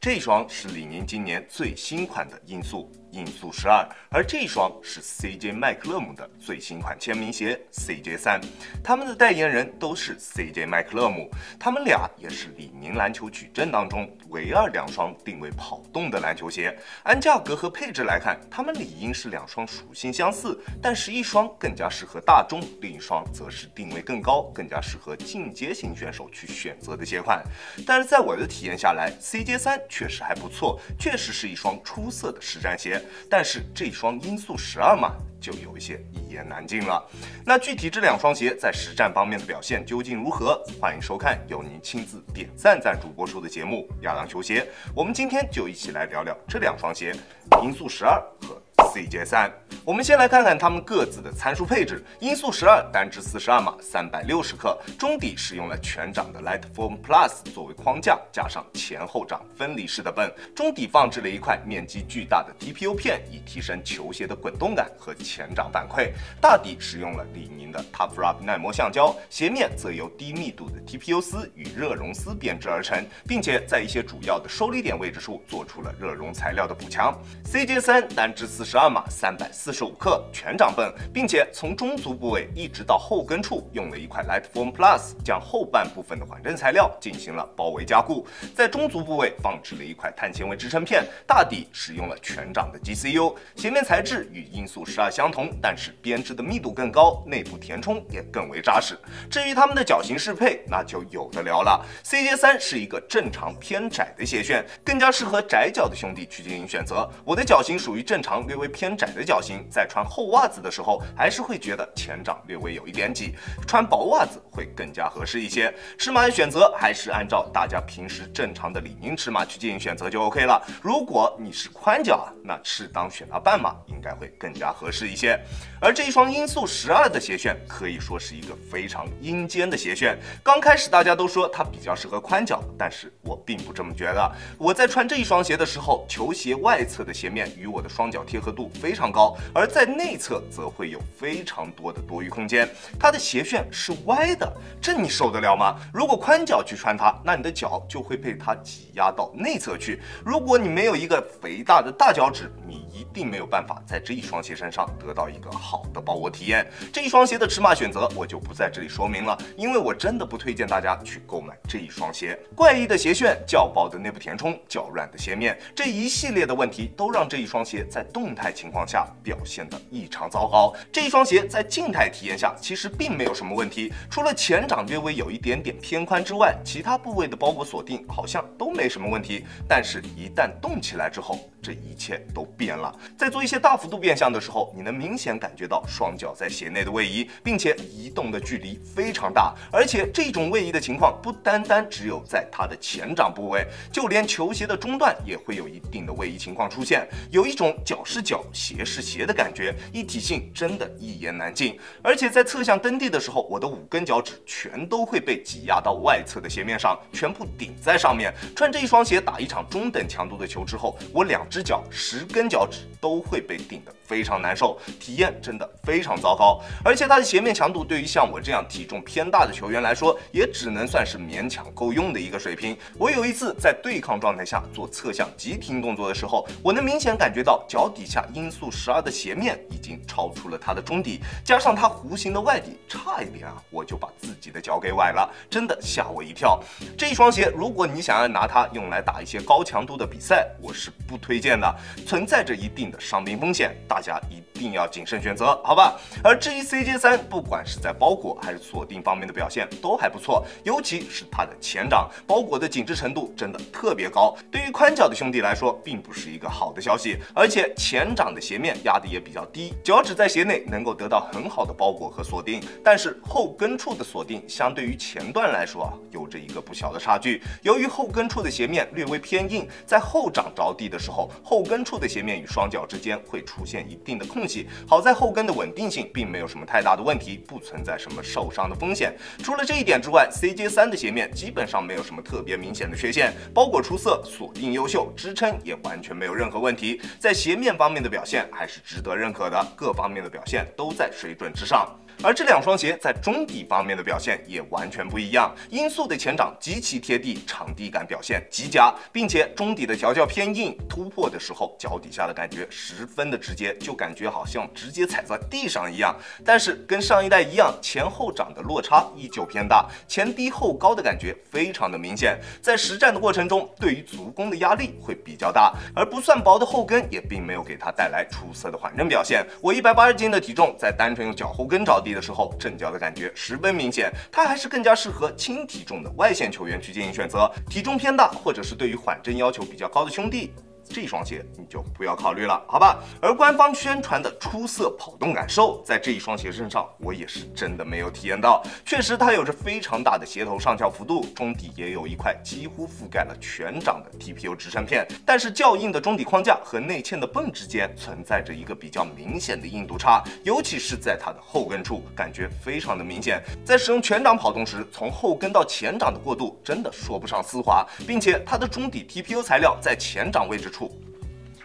这双是李宁今年最新款的音速12，而这双是 CJ 麦克勒姆的最新款签名鞋 CJ3，他们的代言人都是 CJ 麦克勒姆，他们俩也是李宁篮球矩阵当中唯二2双定位跑动的篮球鞋。按价格和配置来看，他们理应是2双属性相似，但是一双更加适合大众，另一双则是定位更高，更加适合进阶型选手去选择的鞋款。但是在我的体验下来 ，CJ3 确实还不错，确实是一双出色的实战鞋。但是这双音速12嘛，就有一些一言难尽了。那具体这2双鞋在实战方面的表现究竟如何？欢迎收看由您亲自点赞赞助播出的节目《亚当球鞋》。我们今天就一起来聊聊这2双鞋，音速12和CJ3。我们先来看看它们各自的参数配置。音速12单支42码，360克，中底使用了全掌的 Lightform Plus 作为框架，加上前后掌分离式的泵，中底放置了一块面积巨大的 TPU 片，以提升球鞋的滚动感和前掌反馈。大底使用了李宁的 Tough Rub 耐磨橡胶，鞋面则由低密度的 TPU 丝与热熔丝编织而成，并且在一些主要的受力点位置处做出了热熔材料的补强。CJ3单支42码，345克，全掌泵，并且从中足部位一直到后跟处用了一块 Lightform Plus， 将后半部分的缓震材料进行了包围加固。在中足部位放置了一块碳纤维支撑片，大底使用了全掌的 GCU， 鞋面材质与音速12相同，但是编织的密度更高，内部填充也更为扎实。至于它们的脚型适配，那就有的聊了。CJ3 是一个正常偏窄的鞋楦，更加适合窄脚的兄弟去进行选择。我的脚型属于正常略微偏窄的脚型，在穿厚袜子的时候，还是会觉得前掌略微有一点挤，穿薄袜子会更加合适一些。尺码的选择还是按照大家平时正常的李宁尺码去进行选择就 OK 了。如果你是宽脚，那适当选到半码应该会更加合适一些。而这一双音速12的鞋楦可以说是一个非常阴间的鞋楦。刚开始大家都说它比较适合宽脚，但是我并不这么觉得。我在穿这一双鞋的时候，球鞋外侧的鞋面与我的双脚贴合度非常高，而在内侧则会有非常多的多余空间。它的鞋楦是歪的，这你受得了吗？如果宽脚去穿它，那你的脚就会被它挤压到内侧去。如果你没有一个肥大的大脚趾，你一定没有办法在这一双鞋身上得到一个好的包裹体验。这一双鞋的尺码选择我就不在这里说明了，因为我真的不推荐大家去购买这一双鞋。怪异的鞋楦、较薄的内部填充、较软的鞋面，这一系列的问题都让这一双鞋在动态情况下表现得异常糟糕。这一双鞋在静态体验下其实并没有什么问题，除了前掌略微有一点点偏宽之外，其他部位的包裹锁定好像都没什么问题。但是一旦动起来之后，这一切都变了。在做一些大幅度变向的时候，你能明显感觉到双脚在鞋内的位移，并且移动的距离非常大。而且这种位移的情况不单单只有在它的前掌部位，就连球鞋的中段也会有一定的位移情况出现，有一种脚是脚鞋是鞋的感觉，一体性真的一言难尽。而且在侧向蹬地的时候，我的5根脚趾全都会被挤压到外侧的鞋面上，全部顶在上面。穿这一双鞋打一场中等强度的球之后，我2只脚10根脚趾都会被顶得非常难受，体验真的非常糟糕。而且它的鞋面强度对于像我这样体重偏大的球员来说，也只能算是勉强够用的一个水平。我有一次在对抗状态下做侧向急停动作的时候，我能明显感觉到脚底下音速12的鞋面已经超出了它的中底，加上它弧形的外底，差一点我就把自己的脚给崴了，真的吓我一跳。这一双鞋如果你想要拿它用来打一些高强度的比赛，我是不推荐的，存在着一定的伤病风险，大家一定要谨慎选择，好吧？而至于 CJ3， 不管是在包裹还是锁定方面的表现都还不错，尤其是它的前掌包裹的紧致程度真的特别高，对于宽脚的兄弟来说并不是一个好的消息。而且前掌的鞋面压得也比较低，脚趾在鞋内能够得到很好的包裹和锁定，但是后跟处的锁定相对于前段来说有着一个不小的差距。由于后跟处的鞋面略微偏硬，在后掌着地的时候，后跟处的鞋面与双脚之间会出现一定的空隙。好在后跟的稳定性并没有什么太大的问题，不存在什么受伤的风险。除了这一点之外， CJ3 的鞋面基本上没有什么特别明显的缺陷，包裹出色，锁定优秀，支撑也完全没有任何问题。在鞋面方面的表现还是值得认可的，各方面的表现都在水准之上。而这两双鞋在中底方面的表现也完全不一样。音速的前掌极其贴地，场地感表现极佳，并且中底的调教偏硬，突破的时候脚底下的感觉十分的直接，就感觉好像直接踩在地上一样。但是跟上一代一样，前后掌的落差依旧偏大，前低后高的感觉非常的明显，在实战的过程中，对于足弓的压力会比较大，而不算薄的后跟也并没有给他带来出色的缓震表现。我180斤的体重，在单纯用脚后跟着地的时候，震脚的感觉十分明显，它还是更加适合轻体重的外线球员去进行选择，体重偏大或者是对于缓震要求比较高的兄弟，这双鞋你就不要考虑了，好吧？而官方宣传的出色跑动感受，在这一双鞋身上，我也是真的没有体验到。确实，它有着非常大的鞋头上翘幅度，中底也有一块几乎覆盖了全掌的 TPU 支撑片，但是较硬的中底框架和内嵌的泵之间存在着一个比较明显的硬度差，尤其是在它的后跟处，感觉非常的明显。在使用全掌跑动时，从后跟到前掌的过渡真的说不上丝滑，并且它的中底 TPU 材料在前掌位置处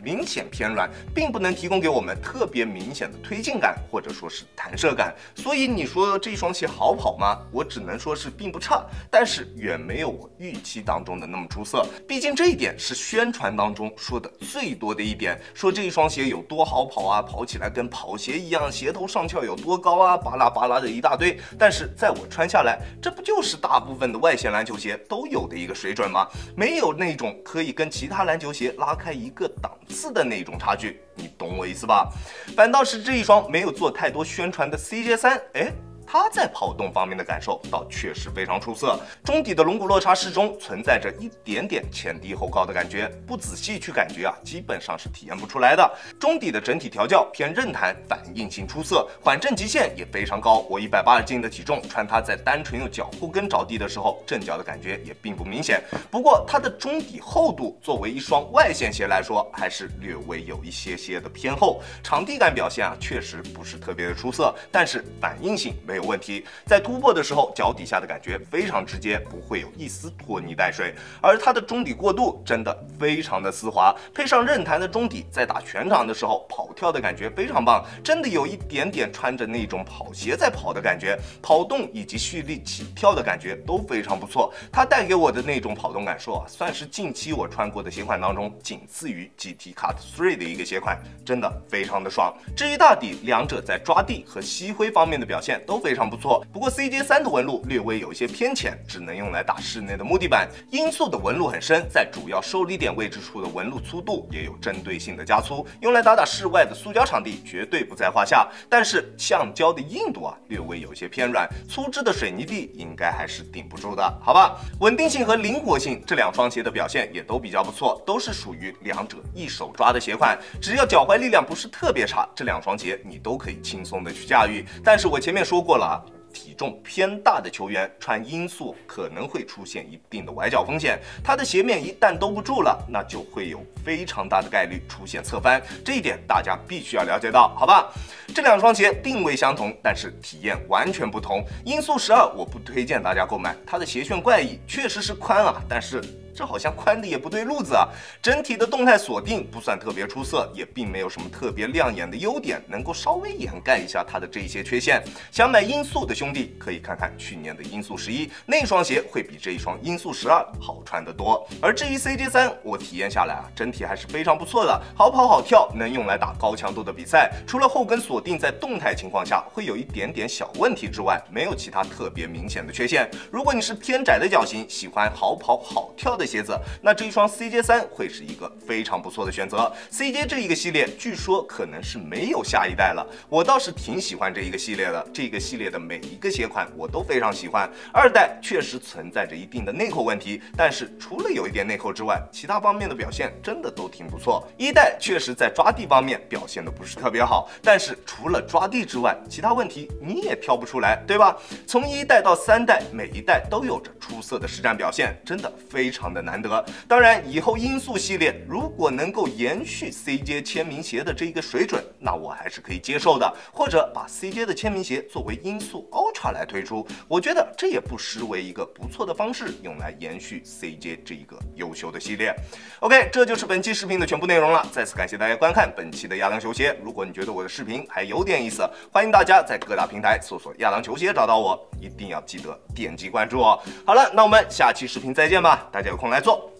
明显偏软，并不能提供给我们特别明显的推进感或者说是弹射感。所以你说这双鞋好跑吗？我只能说是并不差，但是远没有我预期当中的那么出色。毕竟这一点是宣传当中说的最多的一点，说这一双鞋有多好跑啊，跑起来跟跑鞋一样，鞋头上翘有多高啊，巴拉巴拉的一大堆。但是在我穿下来，这不就是大部分的外线篮球鞋都有的一个水准吗？没有那种可以跟其他篮球鞋拉开一个档次的那种差距，你懂我意思吧？反倒是这一双没有做太多宣传的 CJ3，它在跑动方面的感受倒确实非常出色，中底的龙骨落差适中，存在着一点点前低后高的感觉，不仔细去感觉啊，基本上是体验不出来的。中底的整体调教偏韧弹，反应性出色，缓震极限也非常高。我180斤的体重，穿它在单纯用脚后跟着地的时候，震脚的感觉也并不明显。不过它的中底厚度作为一双外线鞋来说，还是略微有一些的偏厚，场地感表现啊确实不是特别的出色，但是反应性没有问题，在突破的时候，脚底下的感觉非常直接，不会有一丝拖泥带水。而它的中底过渡真的非常的丝滑，配上韧弹的中底，在打全掌的时候，跑跳的感觉非常棒，真的有一点点穿着那种跑鞋在跑的感觉，跑动以及蓄力起跳的感觉都非常不错。它带给我的那种跑动感受啊，算是近期我穿过的鞋款当中仅次于 GT Cut 3的一个鞋款，真的非常的爽。至于大底，两者在抓地和吸灰方面的表现都非常不错。不过 CJ3 的纹路略微有一些偏浅，只能用来打室内的木地板。音速的纹路很深，在主要受力点位置处的纹路粗度也有针对性的加粗，用来打室外的塑胶场地绝对不在话下。但是橡胶的硬度啊，略微有些偏软，粗制的水泥地应该还是顶不住的，好吧？稳定性和灵活性这两双鞋的表现也都比较不错，都是属于两者一手抓的鞋款。只要脚踝力量不是特别差，这两双鞋你都可以轻松的去驾驭。但是我前面说过了啊，体重偏大的球员穿音速可能会出现一定的崴脚风险，它的鞋面一旦兜不住了，那就会有非常大的概率出现侧翻，这一点大家必须要了解到，好吧？这两双鞋定位相同，但是体验完全不同。音速12我不推荐大家购买，它的鞋楦怪异，确实是宽啊，但是这好像宽的也不对路子啊，整体的动态锁定不算特别出色，也并没有什么特别亮眼的优点，能够稍微掩盖一下它的这一些缺陷。想买音速的兄弟可以看看去年的音速11，那双鞋会比这一双音速12好穿得多。而至于 CJ3，我体验下来啊，整体还是非常不错的，好跑好跳，能用来打高强度的比赛。除了后跟锁定在动态情况下会有一点点小问题之外，没有其他特别明显的缺陷。如果你是偏窄的脚型，喜欢好跑好跳的鞋子，那这一双 CJ3 会是一个非常不错的选择。CJ 这一个系列据说可能是没有下一代了，我倒是挺喜欢这一个系列的，这个系列的每一个鞋款我都非常喜欢。二代确实存在着一定的内扣问题，但是除了有一点内扣之外，其他方面的表现真的都挺不错。一代确实在抓地方面表现的不是特别好，但是除了抓地之外，其他问题你也挑不出来，对吧？从一代到3代，每一代都有着出色的实战表现，真的非常的难得。当然，以后音速系列如果能够延续 CJ 签名鞋的这一个水准，那我还是可以接受的。或者把 CJ 的签名鞋作为音速 Ultra 来推出，我觉得这也不失为一个不错的方式，用来延续 CJ 这一个优秀的系列。OK， 这就是本期视频的全部内容了。再次感谢大家观看本期的亚当球鞋。如果你觉得我的视频还有点意思，欢迎大家在各大平台搜索亚当球鞋找到我，一定要记得点击关注哦。好了，那我们下期视频再见吧，大家有空来做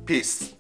，peace。